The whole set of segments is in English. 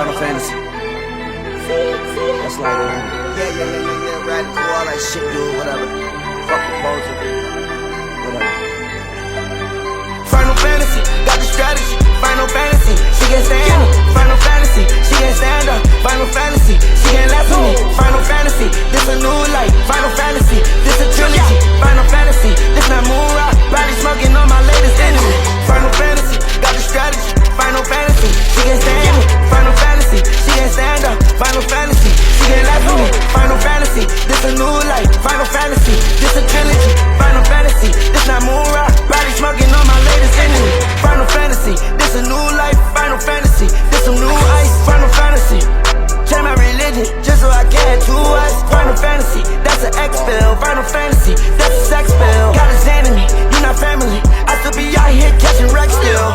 Final Fantasy. That's like, yeah, radical, all that shit, dude, whatever. Fuck proposal, whatever. Final Fantasy, got the strategy. Final Fantasy, she can't stand me. Final Fantasy, she can't stand up. Final Fantasy, she can't laugh at me. Final Fantasy, this a new life. Final Fantasy, this a trilogy. Final Fantasy, this not moon rock. Body smoking on my latest enemy. Final Fantasy, got the strategy. Final Fantasy, she can't stand me. Final Fantasy, she can't stand up. Final Fantasy, she can't laugh at me. Final Fantasy, this a new life. Final Fantasy, this a trilogy. Final Fantasy, this not moon rock. Body smoking on my latest enemy. Final Fantasy, this a new life. Final Fantasy, this some new ice. Final Fantasy, change my religion just so I can have 2 eyes. Final Fantasy, that's an X spell. Final Fantasy, that's a sex spell. Got his enemy, you not family. I still be out here catching wrecks still.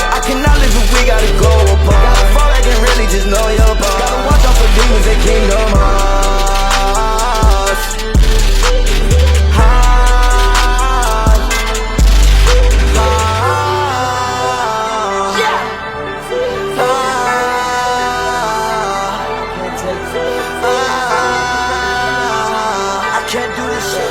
I cannot live if we gotta go apart. Gotta fall back and really just know your part. Gotta watch out for demons and Kingdom Hearts. I can't do this shit.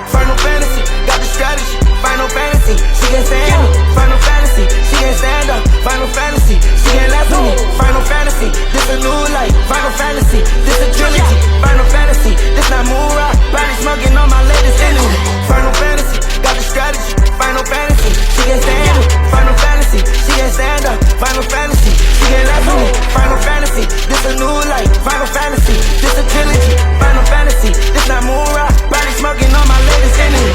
Final Fantasy, got the strategy. Final Fantasy, she can't stand me. Final Fantasy, she can't stand up. Final Fantasy, she can't laugh at me. Final Fantasy, this a new life. Final Fantasy, this a trilogy. Final Fantasy, this not moon rock. Body smoking on my latest enemy. Final Fantasy, got the strategy. Final Fantasy, she can't stand me. Final Fantasy, she can't stand up. Final Fantasy, she can't laugh at me. Final Fantasy, this a new life. Final Fantasy, this a trilogy. Final Fantasy, this not moon rock. Body smoking on my latest enemy.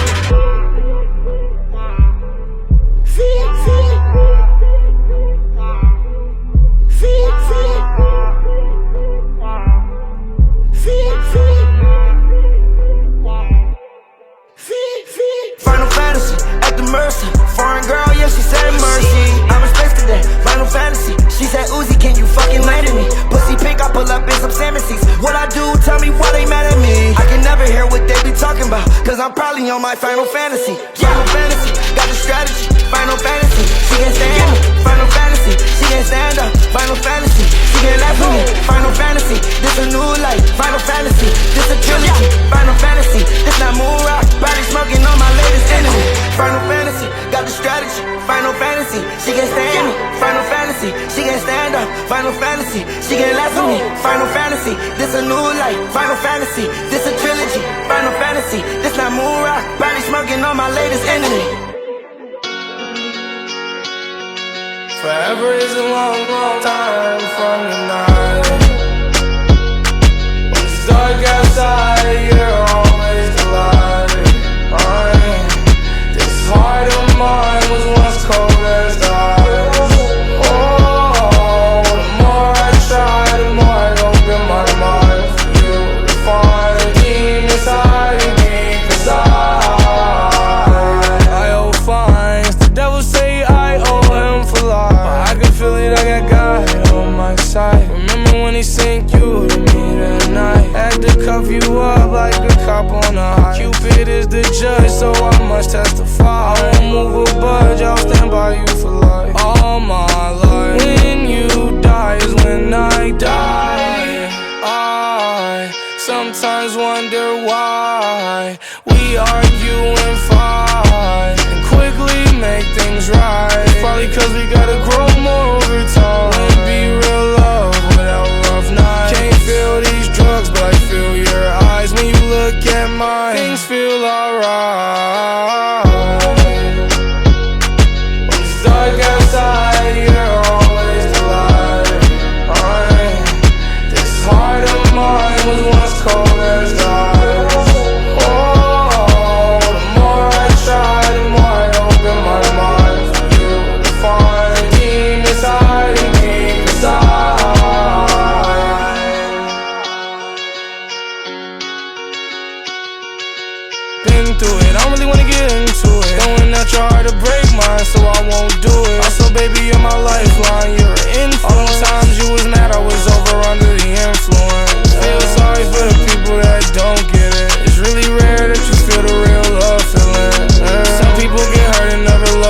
Final Fantasy, at the mercy. Foreign girl, yeah, she said mercy. I'm in space today. Final Fantasy, she said Uzi, can you fucking land at me? Pussy pink, I pull up in some salmon seats. What I do, tell me why they mad at me. I can never hear what they be talking about, cause I'm probably on my Final Fantasy. Final Fantasy, got the strategy. Final Fantasy, she can't stand me. Final Fantasy, she can't stand up. Final Fantasy, she can't laugh at me. Final Fantasy, this a new life. Final Fantasy, this a trilogy. Final Fantasy, this not moon rock. Body smoking on my latest enemy. Final Fantasy, got the strategy. Final Fantasy, she can't stand me. Final Fantasy, she can't stand up. Final Fantasy, she can't laugh at me. Final Fantasy, this a new life. Final Fantasy, this a trilogy. Final Fantasy, this not moon rock. Body smoking on my latest enemy. Forever is a long, long time from tonight. When it's dark outside, you're always the light. This heart of mine was once cold as ice. Oh, the more I try, the more I open my mind for you to find the demons hiding deep inside. I owe fines, the devil say I owe him for life. I can feel it, I got God on my side. Remember when he sent you to me that night? Had to cuff you up like a cop on a high. Cupid is the judge, so I must testify. I won't move a budge, I'll stand by you for life. All my life. When you die is when I die. I sometimes wonder why we argue and fight and quickly make things right. Probably cause we gotta grow more over time. Wouldn't be real love without rough nights. Can't feel these drugs, but I feel your eyes when you look at mine. Things feel alright. When it's dark outside, you're always the light. This heart of mine was once cold as ice. Oh, the more I try, the more I open my mind for you to find the demons hiding deep inside. Been through it, I don't really wanna get into it. Knowing that you're hard to break mine, so I won't do it. Also, baby, you're my lifeline, you're an influence. All those times you was mad, I was over under the influence. Feel sorry for the people that don't get it. It's really rare that you feel the real love feeling. Some people get hurt and never love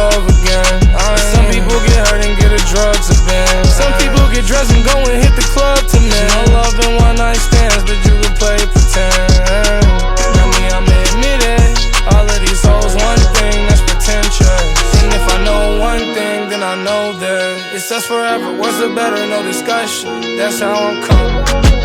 last forever. What's the better? No discussion. That's how I'm coming.